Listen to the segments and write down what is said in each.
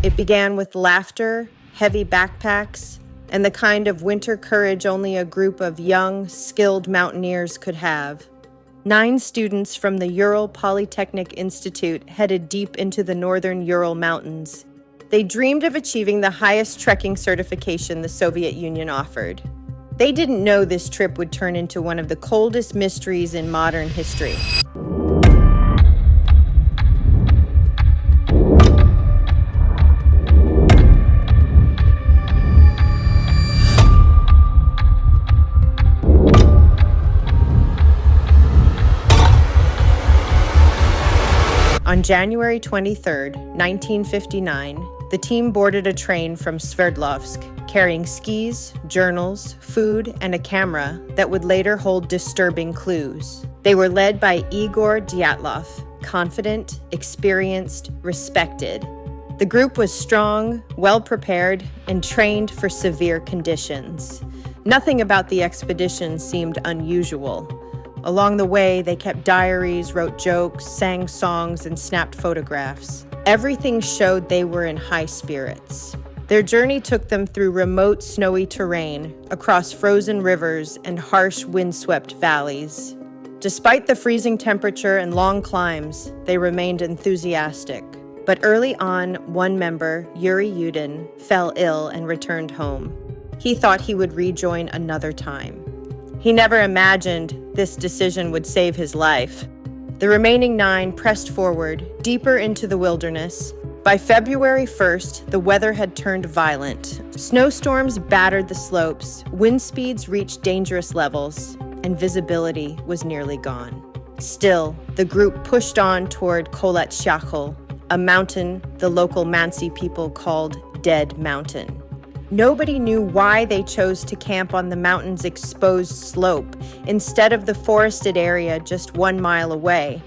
It began with laughter, heavy backpacks, and the kind of winter courage only a group of young, skilled mountaineers could have. 9 students from the Ural Polytechnic Institute headed deep into the northern Ural Mountains. They dreamed of achieving the highest trekking certification the Soviet Union offered. They didn't know this trip would turn into one of the coldest mysteries in modern history. On January 23, 1959, the team boarded a train from Sverdlovsk, carrying skis, journals, food, and a camera that would later hold disturbing clues. They were led by Igor Dyatlov, confident, experienced, respected. The group was strong, well-prepared, and trained for severe conditions. Nothing about the expedition seemed unusual. Along the way, they kept diaries, wrote jokes, sang songs, and snapped photographs. Everything showed they were in high spirits. Their journey took them through remote, snowy terrain, across frozen rivers and harsh, windswept valleys. Despite the freezing temperature and long climbs, they remained enthusiastic. But early on, one member, Yuri Yudin, fell ill and returned home. He thought he would rejoin another time. He never imagined this decision would save his life. The remaining 9 pressed forward, deeper into the wilderness. By February 1st, the weather had turned violent. Snowstorms battered the slopes, wind speeds reached dangerous levels, and visibility was nearly gone. Still, the group pushed on toward Kholat Syakhl, a mountain the local Mansi people called Dead Mountain. Nobody knew why they chose to camp on the mountain's exposed slope instead of the forested area just 1 mile away.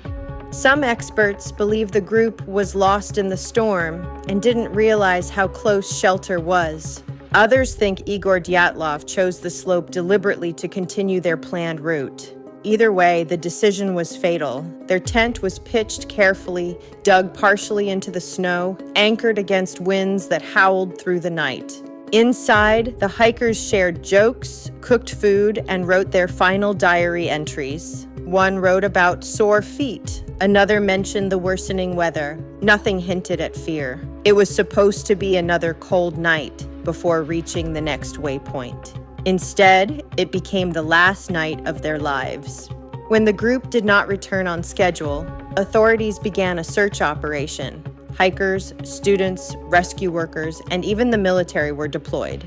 Some experts believe the group was lost in the storm and didn't realize how close shelter was. Others think Igor Dyatlov chose the slope deliberately to continue their planned route. Either way, the decision was fatal. Their tent was pitched carefully, dug partially into the snow, anchored against winds that howled through the night. Inside, the hikers shared jokes, cooked food, and wrote their final diary entries. One wrote about sore feet. Another mentioned the worsening weather. Nothing hinted at fear. It was supposed to be another cold night before reaching the next waypoint. Instead, it became the last night of their lives. When the group did not return on schedule, authorities began a search operation. Hikers, students, rescue workers, and even the military were deployed.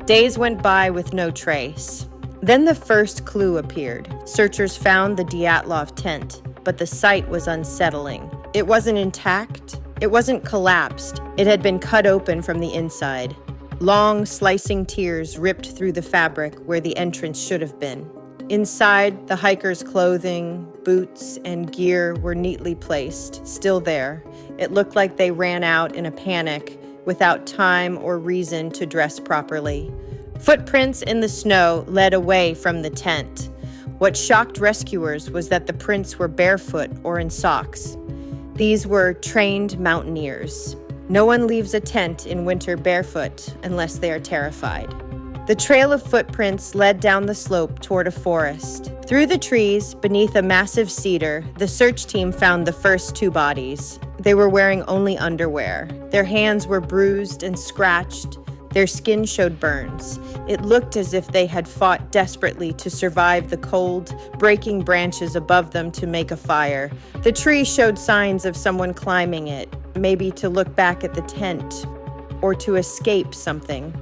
Days went by with no trace. Then the first clue appeared. Searchers found the Dyatlov tent, but the site was unsettling. It wasn't intact. It wasn't collapsed. It had been cut open from the inside. Long, slicing tears ripped through the fabric where the entrance should have been. Inside, the hikers' clothing, boots, and gear were neatly placed, still there. It looked like they ran out in a panic, without time or reason to dress properly. Footprints in the snow led away from the tent. What shocked rescuers was that the prints were barefoot or in socks. These were trained mountaineers. No one leaves a tent in winter barefoot unless they are terrified. The trail of footprints led down the slope toward a forest. Through the trees, beneath a massive cedar, the search team found the first 2 bodies. They were wearing only underwear. Their hands were bruised and scratched. Their skin showed burns. It looked as if they had fought desperately to survive the cold, breaking branches above them to make a fire. The tree showed signs of someone climbing it, maybe to look back at the tent or to escape something.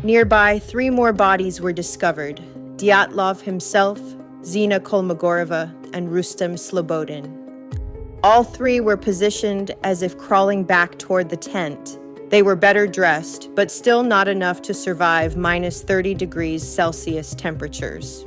Nearby, 3 more bodies were discovered: Dyatlov himself, Zina Kolmogorova, and Rustem Slobodin. All 3 were positioned as if crawling back toward the tent. They were better dressed, but still not enough to survive minus 30 degrees Celsius temperatures.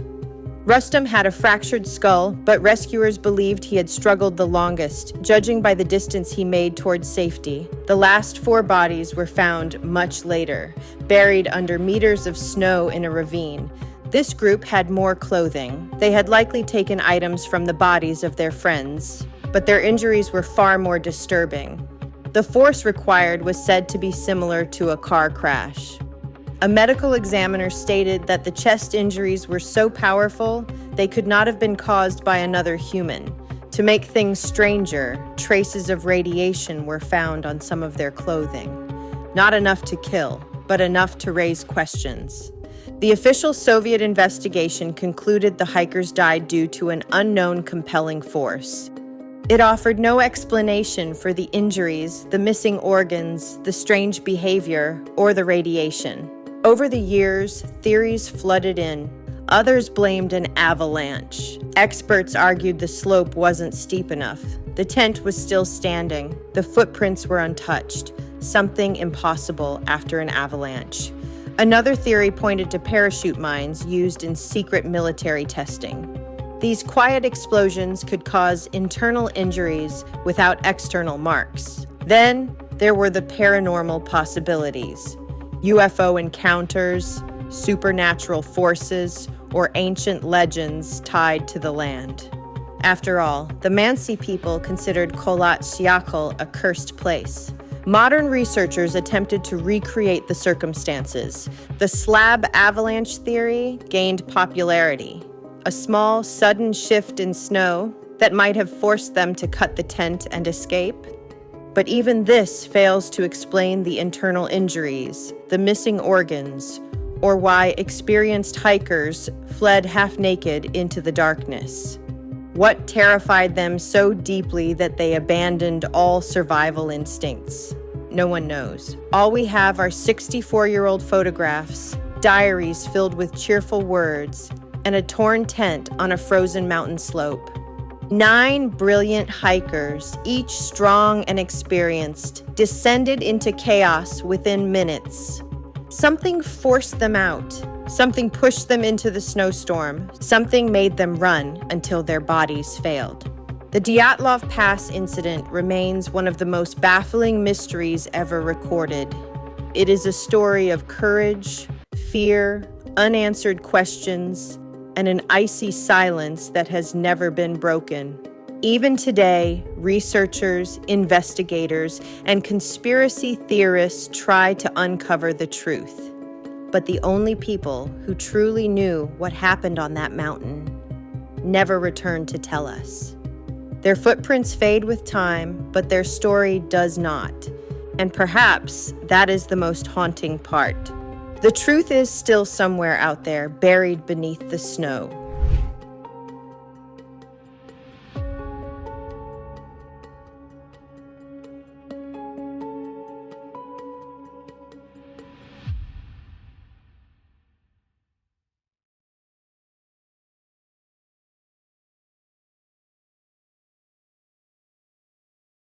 Rustem had a fractured skull, but rescuers believed he had struggled the longest, judging by the distance he made towards safety. The last 4 bodies were found much later, buried under meters of snow in a ravine. This group had more clothing. They had likely taken items from the bodies of their friends, but their injuries were far more disturbing. The force required was said to be similar to a car crash. A medical examiner stated that the chest injuries were so powerful they could not have been caused by another human. To make things stranger, traces of radiation were found on some of their clothing. Not enough to kill, but enough to raise questions. The official Soviet investigation concluded the hikers died due to an unknown compelling force. It offered no explanation for the injuries, the missing organs, the strange behavior, or the radiation. Over the years, theories flooded in. Others blamed an avalanche. Experts argued the slope wasn't steep enough. The tent was still standing. The footprints were untouched. Something impossible after an avalanche. Another theory pointed to parachute mines used in secret military testing. These quiet explosions could cause internal injuries without external marks. Then there were the paranormal possibilities. UFO encounters, supernatural forces, or ancient legends tied to the land. After all, the Mansi people considered Kholat Syakhl a cursed place. Modern researchers attempted to recreate the circumstances. The slab avalanche theory gained popularity. A small, sudden shift in snow that might have forced them to cut the tent and escape. But even this fails to explain the internal injuries, the missing organs, or why experienced hikers fled half-naked into the darkness. What terrified them so deeply that they abandoned all survival instincts? No one knows. All we have are 64-year-old photographs, diaries filled with cheerful words, and a torn tent on a frozen mountain slope. 9 brilliant hikers, each strong and experienced, descended into chaos within minutes. Something forced them out. Something pushed them into the snowstorm. Something made them run until their bodies failed. The Dyatlov Pass Incident remains one of the most baffling mysteries ever recorded. It is a story of courage, fear, unanswered questions, and an icy silence that has never been broken. Even today, researchers, investigators, and conspiracy theorists try to uncover the truth. But the only people who truly knew what happened on that mountain never returned to tell us. Their footprints fade with time, but their story does not. And perhaps that is the most haunting part. The truth is still somewhere out there, buried beneath the snow.